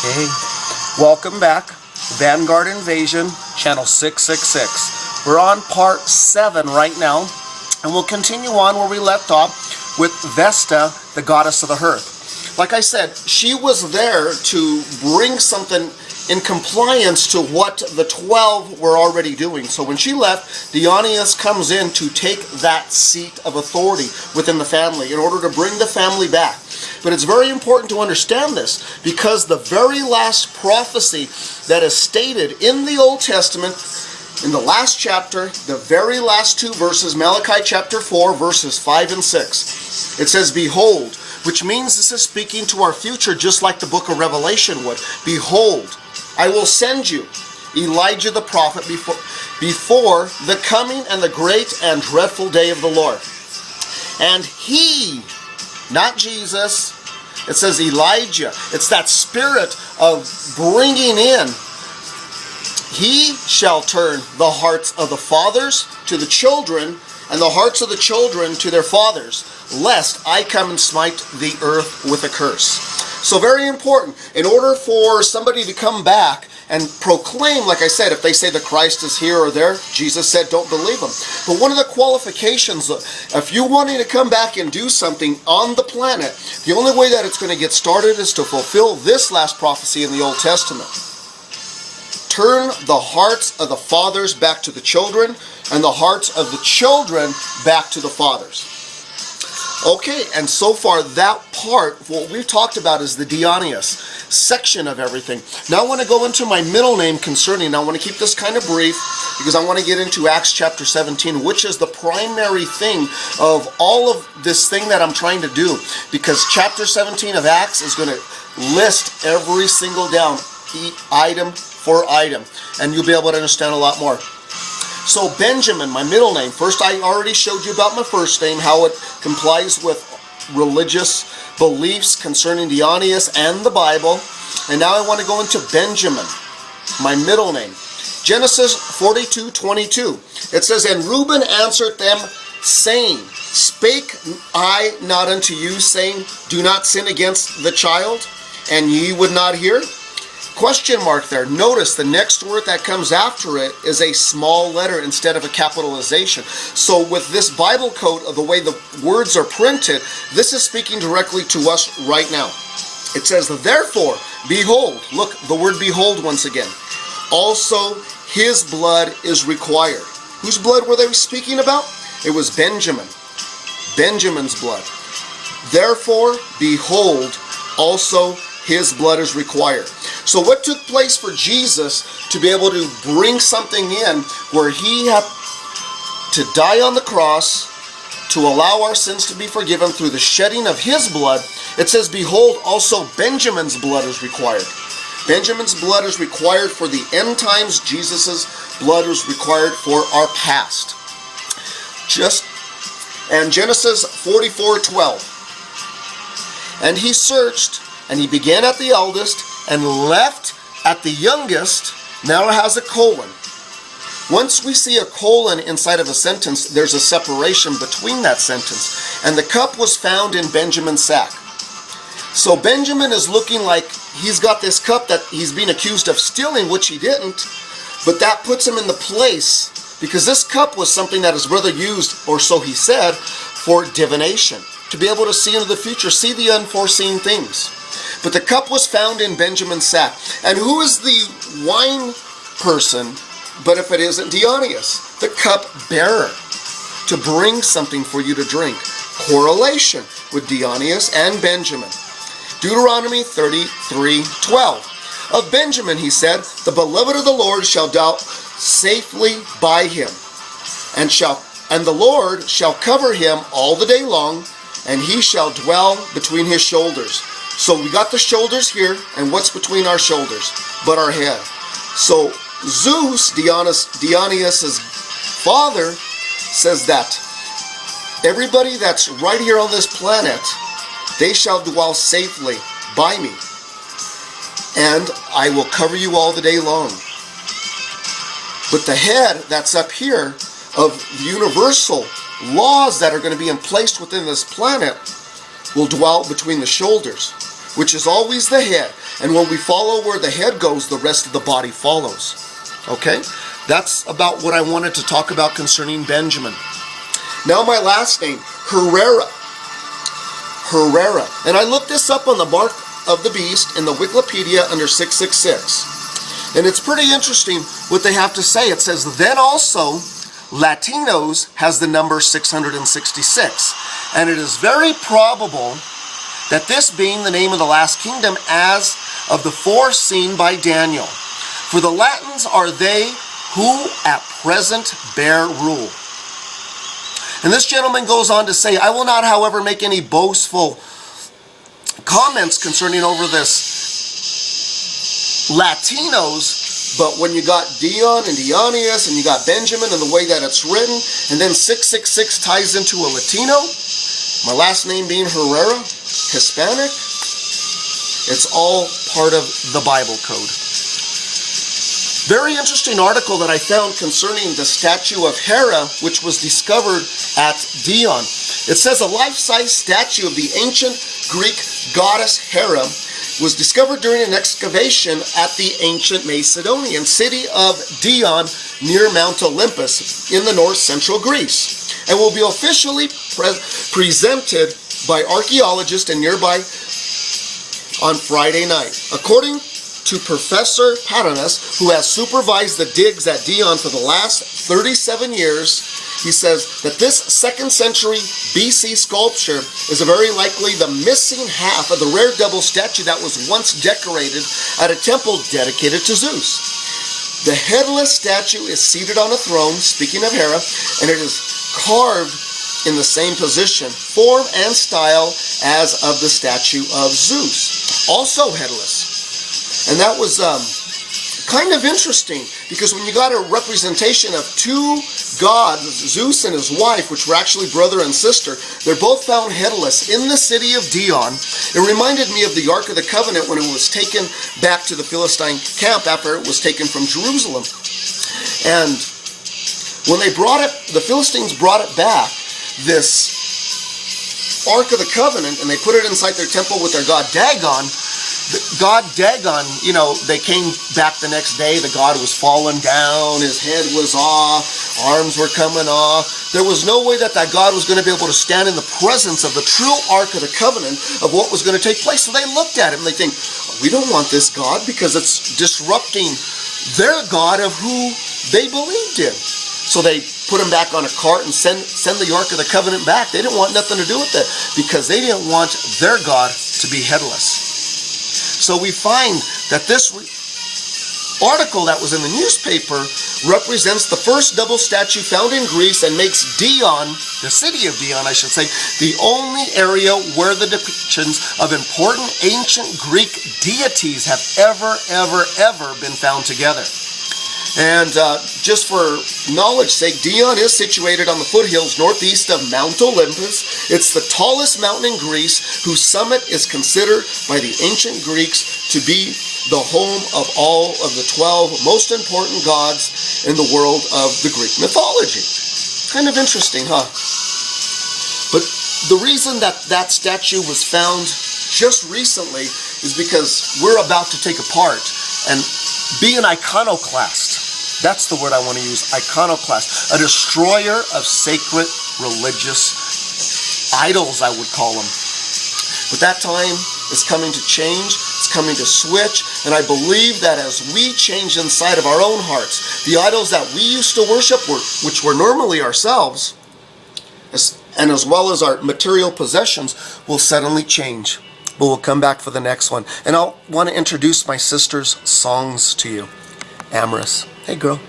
Okay, welcome back. Vanguard Invasion, channel 666. We're on part 7 right now, and we'll continue on where we left off with Vesta, the goddess of the hearth. Like I said, she was there to bring something in compliance to what the 12 were already doing. So when she left, Dionysos comes in to take that seat of authority within the family in order to bring the family back. But it's very important to understand this, because the very last prophecy that is stated in the Old Testament, in the last chapter, the very last 2 verses, Malachi chapter 4, verses 5 and 6, it says, "Behold," which means this is speaking to our future just like the book of Revelation would. "Behold, I will send you Elijah the prophet before the coming and the great and dreadful day of the Lord. And he," not Jesus, it says Elijah. It's that spirit of bringing in. "He shall turn the hearts of the fathers to the children, and the hearts of the children to their fathers, lest I come and smite the earth with a curse." So very important. In order for somebody to come back and proclaim, like I said, if they say the Christ is here or there, Jesus said don't believe them. But one of the qualifications, if you're wanting to come back and do something on the planet, the only way that it's going to get started is to fulfill this last prophecy in the Old Testament. "Turn the hearts of the fathers back to the children, and the hearts of the children back to the fathers." Okay, and so far that part, what we've talked about is the Dionysos section of everything. Now I want to go into my middle name concerning, now I want to keep this kind of brief, because I want to get into Acts chapter 17, which is the primary thing of all of this thing that I'm trying to do, because chapter 17 of Acts is going to list every single down, item for item, and you'll be able to understand a lot more. So Benjamin, my middle name. First, I already showed you about my first name, how it complies with religious beliefs concerning Dionysus and the Bible. And now I want to go into Benjamin, my middle name. Genesis 42:22. It says, "And Reuben answered them, saying, Spake I not unto you, saying, Do not sin against the child, and ye would not hear?" Question mark there. Notice the next word that comes after it is a small letter instead of a capitalization. So with this Bible code of the way the words are printed, this is speaking directly to us right now. It says, "Therefore, behold," look, the word behold once again, "also his blood is required." Whose blood were they speaking about? It was Benjamin. Benjamin's blood. "Therefore, behold, also his blood is required." So what took place for Jesus to be able to bring something in where he had to die on the cross to allow our sins to be forgiven through the shedding of his blood? It says, "Behold, also Benjamin's blood is required." Benjamin's blood is required for the end times. Jesus' blood is required for our past. And Genesis 44:12. "And he searched, and he began at the eldest, and left at the youngest." Now it has a colon. Once we see a colon inside of a sentence, there's a separation between that sentence. "And the cup was found in Benjamin's sack." So Benjamin is looking like he's got this cup that he's being accused of stealing, which he didn't, but that puts him in the place, because this cup was something that his brother used, or so he said, for divination, to be able to see into the future, see the unforeseen things. But the cup was found in Benjamin's sack. And who is the wine person, but if it isn't Dionysus, the cup bearer, to bring something for you to drink? Correlation with Dionysus and Benjamin. Deuteronomy 33:12. "Of Benjamin," he said, "the beloved of the Lord shall dwell safely by him, and the Lord shall cover him all the day long, and he shall dwell between his shoulders." So we got the shoulders here, and what's between our shoulders but our head? So Zeus, Dionysus' father, says that everybody that's right here on this planet, they shall dwell safely by me, and I will cover you all the day long. But the head that's up here of universal laws that are going to be in place within this planet will dwell between the shoulders. which is always the head. And when we follow where the head goes, the rest of the body follows. Okay? That's about what I wanted to talk about concerning Benjamin. Now my last name, Herrera. Herrera. And I looked this up on the mark of the beast in the Wikipedia under 666. And it's pretty interesting what they have to say. It says, then also Latinos has the number 666. And it is very probable that this being the name of the last kingdom as of the four seen by Daniel. For the Latins are they who at present bear rule. And this gentleman goes on to say, I will not, however, make any boastful comments concerning over this Latinos, but when you got Dion and Dionysos and you got Benjamin and the way that it's written, and then 666 ties into a Latino, my last name being Herrera, Hispanic, it's all part of the Bible code. Very interesting article that I found concerning the statue of Hera, which was discovered at Dion. It says a life-size statue of the ancient Greek goddess Hera was discovered during an excavation at the ancient Macedonian city of Dion near Mount Olympus in the north-central Greece, and will be officially presented by archaeologists and nearby on Friday night. According to Professor Phallus, who has supervised the digs at Dion for the last 37 years, he says that this 2nd century BC sculpture is very likely the missing half of the rare double statue that was once decorated at a temple dedicated to Zeus. The headless statue is seated on a throne, speaking of Hera, and it is carved in the same position, form, and style as of the statue of Zeus, also headless. And that was kind of interesting, because when you got a representation of two gods, Zeus and his wife, which were actually brother and sister, they're both found headless in the city of Dion. It reminded me of the Ark of the Covenant when it was taken back to the Philistine camp after it was taken from Jerusalem. And when they brought it, the Philistines brought it back, this Ark of the Covenant, and they put it inside their temple with their god Dagon. They came back the next day, the god was fallen down, his head was off, arms were coming off. There was no way that god was going to be able to stand in the presence of the true Ark of the Covenant of what was going to take place. So they looked at him and they think, we don't want this god because it's disrupting their god of who they believed in. So they put him back on a cart and send the Ark of the Covenant back. They didn't want nothing to do with it because they didn't want their god to be headless. So we find that this article that was in the newspaper represents the first double statue found in Greece and makes Dion, the city of Dion, I should say, the only area where the depictions of important ancient Greek deities have ever been found together. And just for knowledge's sake, Dion is situated on the foothills northeast of Mount Olympus. It's the tallest mountain in Greece, whose summit is considered by the ancient Greeks to be the home of all of the 12 most important gods in the world of the Greek mythology. Kind of interesting, huh? But the reason that statue was found just recently is because we're about to take apart and be an iconoclast. That's the word I want to use, iconoclast. A destroyer of sacred religious idols, I would call them. But that time is coming to change. It's coming to switch. And I believe that as we change inside of our own hearts, the idols that we used to worship, which were normally ourselves, and as well as our material possessions, will suddenly change. But we'll come back for the next one. And I'll want to introduce my sister's songs to you. Amorous. Hey, girl.